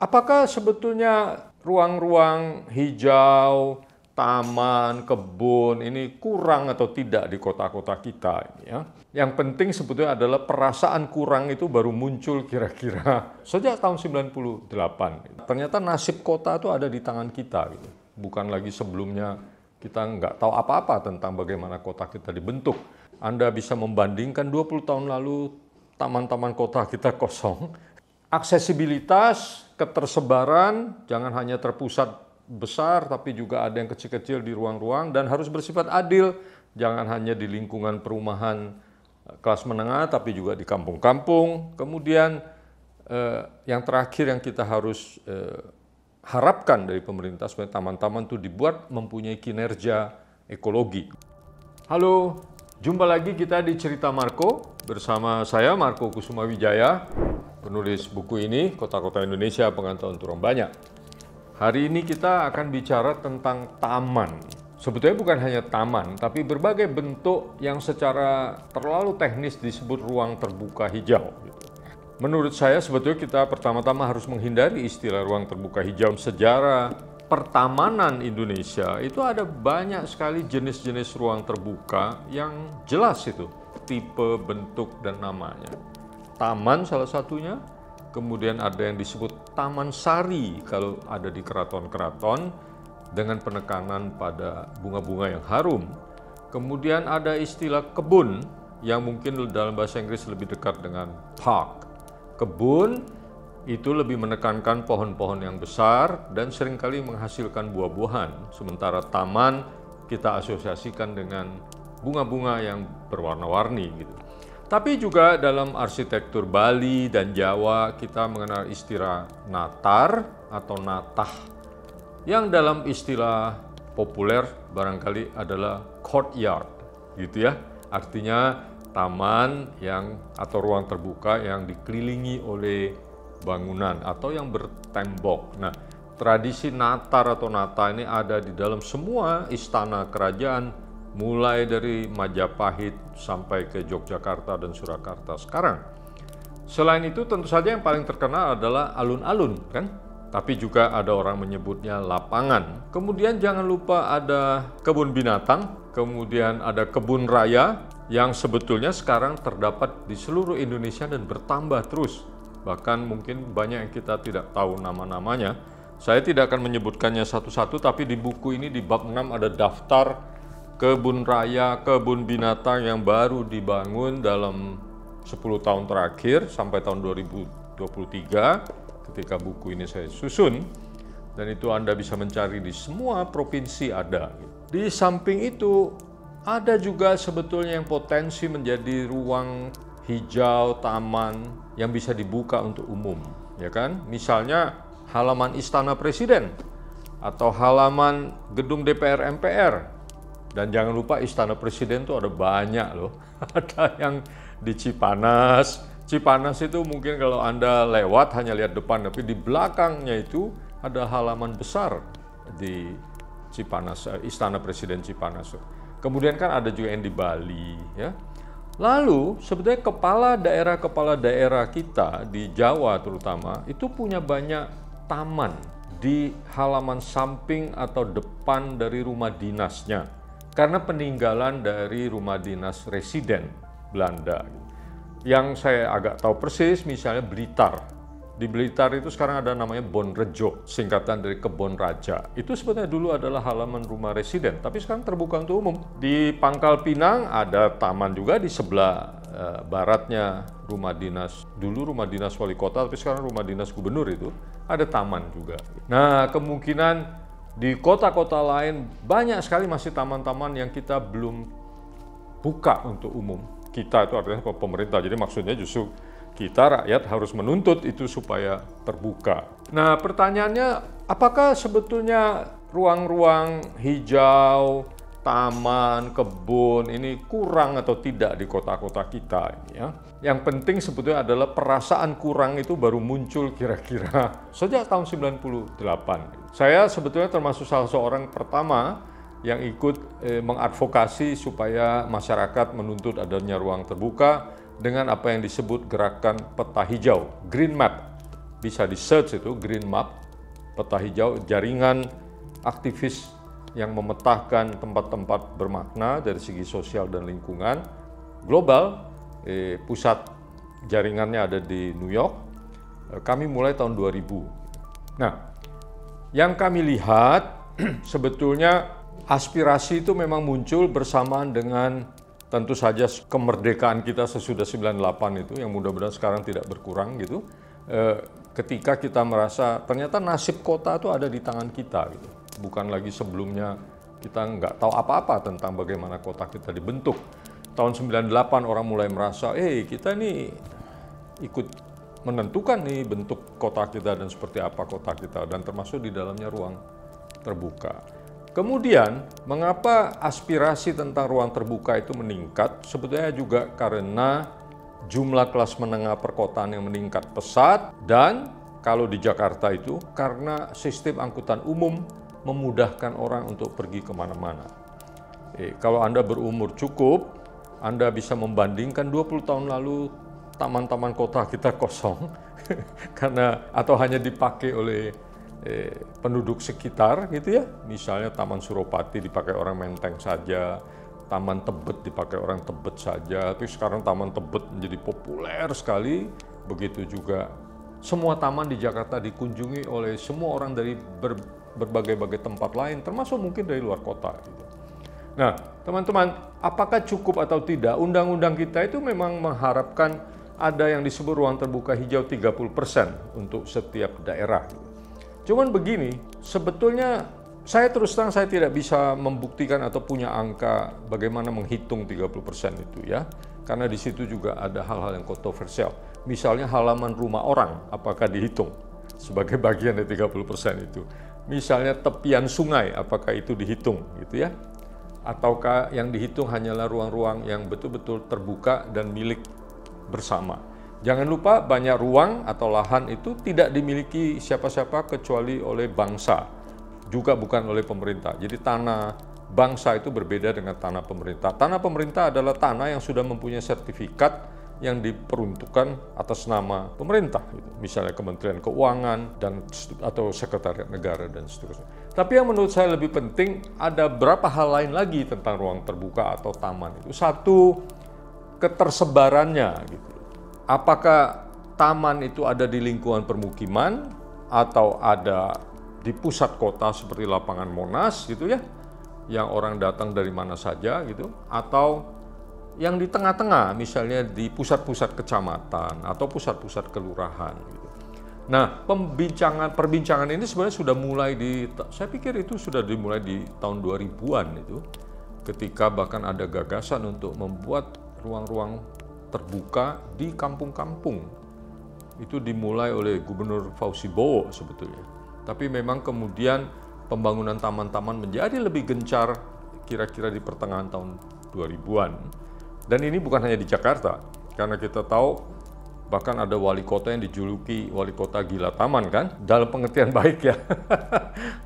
Apakah sebetulnya ruang-ruang hijau, taman, kebun ini kurang atau tidak di kota-kota kita ini ya? Yang penting sebetulnya adalah perasaan kurang itu baru muncul kira-kira sejak tahun 98. Ternyata nasib kota itu ada di tangan kita gitu. Bukan lagi sebelumnya kita nggak tahu apa-apa tentang bagaimana kota kita dibentuk. Anda bisa membandingkan 20 tahun lalu taman-taman kota kita kosong. Aksesibilitas, ketersebaran, jangan hanya terpusat besar, tapi juga ada yang kecil-kecil di ruang-ruang dan harus bersifat adil. Jangan hanya di lingkungan perumahan kelas menengah, tapi juga di kampung-kampung. Kemudian yang terakhir yang kita harus harapkan dari pemerintah supaya taman-taman itu dibuat mempunyai kinerja ekologi. Halo, jumpa lagi kita di Cerita Marco bersama saya Marco Kusuma Wijaya, penulis buku ini Kota-Kota Indonesia Pengetahuan Orang Banyak. Hari ini kita akan bicara tentang taman. Sebetulnya bukan hanya taman, tapi berbagai bentuk yang secara terlalu teknis disebut ruang terbuka hijau. Menurut saya sebetulnya kita pertama-tama harus menghindari istilah ruang terbuka hijau. Sejarah pertamanan Indonesia itu ada banyak sekali jenis-jenis ruang terbuka yang jelas itu, tipe, bentuk, dan namanya. Taman salah satunya, kemudian ada yang disebut taman sari kalau ada di keraton-keraton dengan penekanan pada bunga-bunga yang harum. Kemudian ada istilah kebun yang mungkin dalam bahasa Inggris lebih dekat dengan park. Kebun itu lebih menekankan pohon-pohon yang besar dan seringkali menghasilkan buah-buahan. Sementara taman kita asosiasikan dengan bunga-bunga yang berwarna-warni gitu. Tapi juga dalam arsitektur Bali dan Jawa kita mengenal istilah natar atau natah yang dalam istilah populer barangkali adalah courtyard gitu ya. Artinya taman yang atau ruang terbuka yang dikelilingi oleh bangunan atau yang bertembok. Nah, tradisi natar atau nata ini ada di dalam semua istana kerajaan mulai dari Majapahit sampai ke Yogyakarta dan Surakarta sekarang. Selain itu tentu saja yang paling terkenal adalah alun-alun kan? Tapi juga ada orang menyebutnya lapangan. Kemudian jangan lupa ada kebun binatang, kemudian ada kebun raya yang sebetulnya sekarang terdapat di seluruh Indonesia dan bertambah terus. Bahkan mungkin banyak yang kita tidak tahu nama-namanya. Saya tidak akan menyebutkannya satu-satu, tapi di buku ini di bab 6 ada daftar kebun raya, kebun binatang yang baru dibangun dalam 10 tahun terakhir sampai tahun 2023 ketika buku ini saya susun, dan itu Anda bisa mencari di semua provinsi ada. Di samping itu ada juga sebetulnya yang potensi menjadi ruang hijau, taman yang bisa dibuka untuk umum, ya kan? Misalnya halaman Istana Presiden atau halaman gedung DPR MPR. Dan jangan lupa Istana Presiden itu ada banyak loh. Ada yang di Cipanas. Cipanas itu mungkin kalau Anda lewat hanya lihat depan, tapi di belakangnya itu ada halaman besar di Cipanas, Istana Presiden Cipanas. Kemudian kan ada juga yang di Bali, ya. Lalu sebetulnya kepala daerah kita di Jawa terutama itu punya banyak taman di halaman samping atau depan dari rumah dinasnya. Karena peninggalan dari rumah dinas residen Belanda. Yang saya agak tahu persis misalnya Blitar. Di Blitar itu sekarang ada namanya Bonrejo, singkatan dari Kebon Raja. Itu sebetulnya dulu adalah halaman rumah residen, tapi sekarang terbuka untuk umum. Di Pangkal Pinang ada taman juga di sebelah baratnya rumah dinas. Dulu rumah dinas wali kota, tapi sekarang rumah dinas gubernur itu ada taman juga. Nah, kemungkinan di kota-kota lain banyak sekali masih taman-taman yang kita belum buka untuk umum. Kita itu artinya pemerintah, jadi maksudnya justru kita rakyat harus menuntut itu supaya terbuka. Nah pertanyaannya, apakah sebetulnya ruang-ruang hijau, taman, kebun ini kurang atau tidak di kota-kota kita ini ya? Yang penting sebetulnya adalah perasaan kurang itu baru muncul kira-kira sejak tahun 98. Saya sebetulnya termasuk salah seorang pertama yang ikut mengadvokasi supaya masyarakat menuntut adanya ruang terbuka dengan apa yang disebut gerakan peta hijau, Green Map. bisa di search itu Green Map, peta hijau, jaringan aktivis yang memetakan tempat-tempat bermakna dari segi sosial dan lingkungan global. Pusat jaringannya ada di New York. Kami mulai tahun 2000. Nah, yang kami lihat sebetulnya aspirasi itu memang muncul bersamaan dengan tentu saja kemerdekaan kita sesudah 98 itu, yang mudah-mudahan sekarang tidak berkurang gitu. Ketika kita merasa ternyata nasib kota itu ada di tangan kita gitu. Bukan lagi sebelumnya kita nggak tahu apa-apa tentang bagaimana kota kita dibentuk. Tahun 98 orang mulai merasa, kita nih ikut menentukan nih bentuk kota kita dan seperti apa kota kita, dan termasuk di dalamnya ruang terbuka. Kemudian, mengapa aspirasi tentang ruang terbuka itu meningkat? Sebetulnya juga karena jumlah kelas menengah perkotaan yang meningkat pesat, dan kalau di Jakarta itu karena sistem angkutan umum memudahkan orang untuk pergi kemana-mana. Kalau Anda berumur cukup, Anda bisa membandingkan 20 tahun lalu taman-taman kota kita kosong karena atau hanya dipakai oleh penduduk sekitar gitu ya. Misalnya Taman Suropati dipakai orang Menteng saja, Taman Tebet dipakai orang Tebet saja, tapi sekarang Taman Tebet menjadi populer sekali. Begitu juga semua taman di Jakarta dikunjungi oleh semua orang dari berbagai-bagai tempat lain, termasuk mungkin dari luar kota gitu. Nah, teman-teman, apakah cukup atau tidak? Undang-undang kita itu memang mengharapkan ada yang disebut ruang terbuka hijau 30% untuk setiap daerah. Cuman begini, sebetulnya saya terus terang saya tidak bisa membuktikan atau punya angka bagaimana menghitung 30% itu ya. Karena di situ juga ada hal-hal yang kontroversial. Misalnya halaman rumah orang, apakah dihitung sebagai bagian dari 30% itu? Misalnya tepian sungai, apakah itu dihitung gitu ya? Ataukah yang dihitung hanyalah ruang-ruang yang betul-betul terbuka dan milik bersama? Jangan lupa banyak ruang atau lahan itu tidak dimiliki siapa-siapa kecuali oleh bangsa, juga bukan oleh pemerintah. Jadi tanah bangsa itu berbeda dengan tanah pemerintah. Tanah pemerintah adalah tanah yang sudah mempunyai sertifikat yang diperuntukkan atas nama pemerintah, gitu. Misalnya Kementerian Keuangan dan atau Sekretariat Negara dan seterusnya. Tapi yang menurut saya lebih penting, ada beberapa hal lain lagi tentang ruang terbuka atau taman itu. Satu, ketersebarannya gitu. Apakah taman itu ada di lingkungan permukiman atau ada di pusat kota seperti lapangan Monas gitu ya, yang orang datang dari mana saja gitu, atau yang di tengah-tengah misalnya di pusat-pusat kecamatan atau pusat-pusat kelurahan gitu. Nah, perbincangan ini sebenarnya sudah mulai saya pikir itu sudah dimulai di tahun 2000-an itu, ketika bahkan ada gagasan untuk membuat ruang-ruang terbuka di kampung-kampung. Itu dimulai oleh Gubernur Fauzi Bowo sebetulnya. Tapi memang kemudian pembangunan taman-taman menjadi lebih gencar kira-kira di pertengahan tahun 2000-an. Dan ini bukan hanya di Jakarta, karena kita tahu bahkan ada wali kota yang dijuluki wali kota gila taman kan, dalam pengertian baik ya.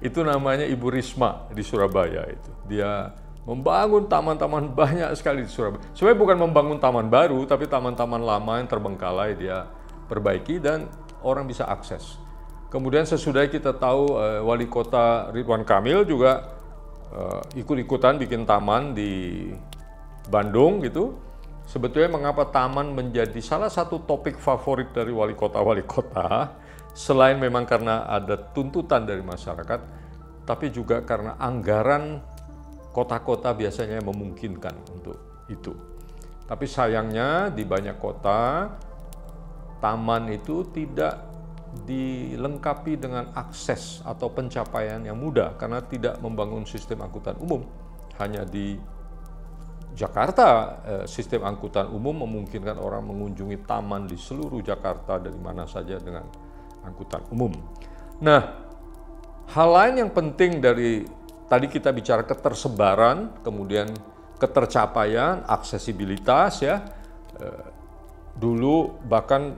Itu namanya Ibu Risma di Surabaya itu. Dia membangun taman-taman banyak sekali di Surabaya. Sebenarnya bukan membangun taman baru, tapi taman-taman lama yang terbengkalai dia perbaiki dan orang bisa akses. Kemudian sesudah kita tahu wali kota Ridwan Kamil juga ikut-ikutan bikin taman di Bandung gitu. Sebetulnya mengapa taman menjadi salah satu topik favorit dari wali kota, selain memang karena ada tuntutan dari masyarakat, tapi juga karena anggaran kota-kota biasanya memungkinkan untuk itu. Tapi sayangnya di banyak kota, taman itu tidak dilengkapi dengan akses atau pencapaian yang mudah karena tidak membangun sistem angkutan umum. Hanya di Jakarta, sistem angkutan umum memungkinkan orang mengunjungi taman di seluruh Jakarta dari mana saja dengan angkutan umum. Nah, hal lain yang penting dari tadi kita bicara ketersebaran, kemudian ketercapaian, aksesibilitas ya. Dulu bahkan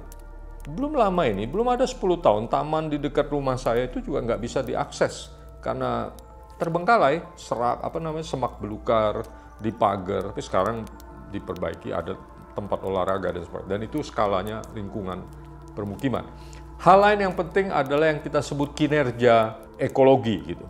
belum lama ini, belum ada 10 tahun, taman di dekat rumah saya itu juga nggak bisa diakses karena terbengkalai, semak belukar, dipagar. Tapi sekarang diperbaiki, ada tempat olahraga dan sebagainya. Dan itu skalanya lingkungan permukiman. Hal lain yang penting adalah yang kita sebut kinerja ekologi gitu.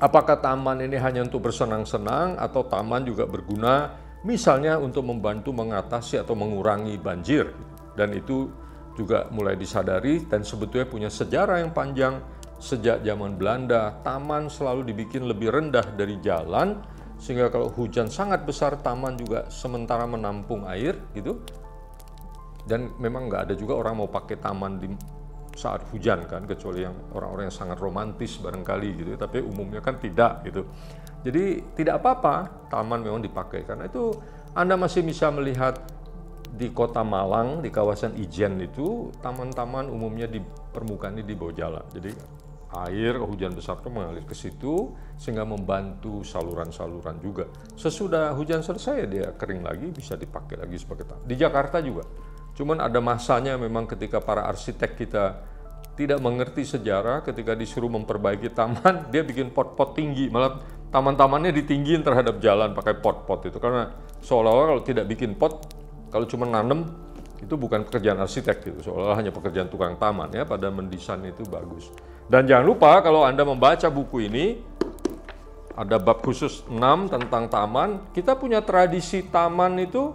Apakah taman ini hanya untuk bersenang-senang atau taman juga berguna misalnya untuk membantu mengatasi atau mengurangi banjir. Dan itu juga mulai disadari dan sebetulnya punya sejarah yang panjang. Sejak zaman Belanda, taman selalu dibikin lebih rendah dari jalan, sehingga kalau hujan sangat besar, taman juga sementara menampung air gitu. Dan memang nggak ada juga orang mau pakai taman di saat hujan kan, kecuali yang orang-orang yang sangat romantis barangkali gitu, tapi umumnya kan tidak gitu. Jadi tidak apa-apa taman memang dipakai, karena itu Anda masih bisa melihat di kota Malang, di kawasan Ijen itu, taman-taman umumnya di permukaan ini di bawah jalan. Jadi air hujan besar itu mengalir ke situ sehingga membantu saluran-saluran juga. Sesudah hujan selesai dia kering lagi, bisa dipakai lagi sebagai taman. Di Jakarta juga. Cuman ada masanya memang ketika para arsitek kita tidak mengerti sejarah, ketika disuruh memperbaiki taman, dia bikin pot-pot tinggi, malah taman-tamannya ditinggiin terhadap jalan pakai pot-pot itu, karena seolah-olah kalau tidak bikin pot, kalau cuma nanem itu bukan pekerjaan arsitek gitu, seolah-olah hanya pekerjaan tukang taman ya, pada mendesain itu bagus. Dan jangan lupa kalau Anda membaca buku ini, ada bab khusus 6 tentang taman. Kita punya tradisi taman itu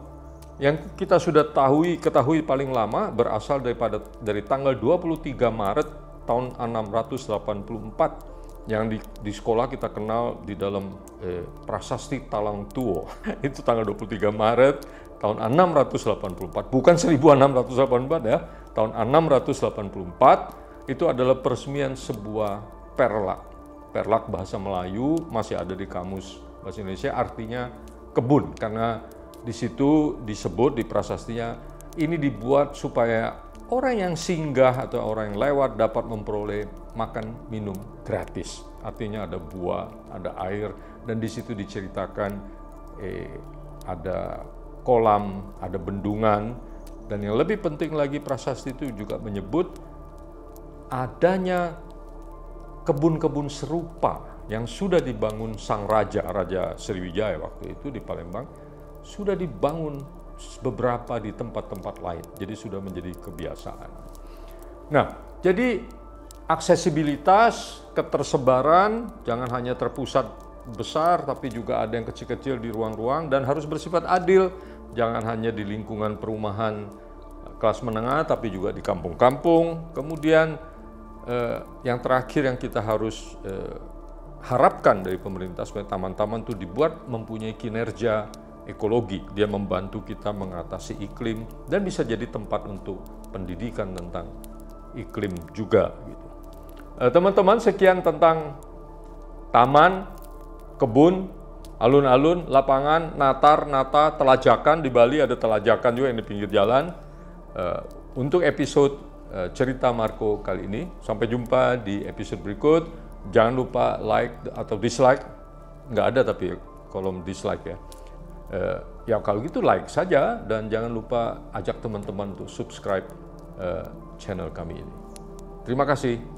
yang kita sudah ketahui paling lama berasal dari tanggal 23 Maret tahun 684 yang di sekolah kita kenal di dalam Prasasti Talang Tuo. Itu tanggal 23 Maret tahun 684, bukan 1684 ya, tahun 684. Itu adalah peresmian sebuah perlak. Perlak bahasa Melayu masih ada di kamus bahasa Indonesia, artinya kebun, karena di situ disebut di prasastinya ini dibuat supaya orang yang singgah atau orang yang lewat dapat memperoleh makan minum gratis. Artinya ada buah, ada air, dan di situ diceritakan ada kolam, ada bendungan, dan yang lebih penting lagi prasasti itu juga menyebut adanya kebun-kebun serupa yang sudah dibangun sang raja, Raja Sriwijaya waktu itu di Palembang, sudah dibangun beberapa di tempat-tempat lain, jadi sudah menjadi kebiasaan. Nah, jadi aksesibilitas, ketersebaran, jangan hanya terpusat besar, tapi juga ada yang kecil-kecil di ruang-ruang, dan harus bersifat adil, jangan hanya di lingkungan perumahan kelas menengah, tapi juga di kampung-kampung. Kemudian yang terakhir yang kita harus harapkan dari pemerintah, supaya taman-taman itu dibuat mempunyai kinerja ekologi. Dia membantu kita mengatasi iklim dan bisa jadi tempat untuk pendidikan tentang iklim juga gitu. Teman-teman, sekian tentang taman, kebun, alun-alun, lapangan, nata, telajakan. Di Bali ada telajakan juga yang di pinggir jalan. Untuk episode cerita Marco kali ini, sampai jumpa di episode berikut. Jangan lupa like atau dislike, nggak ada tapi kolom dislike ya. Ya kalau gitu like saja, dan jangan lupa ajak teman-teman untuk subscribe channel kami ini. Terima kasih.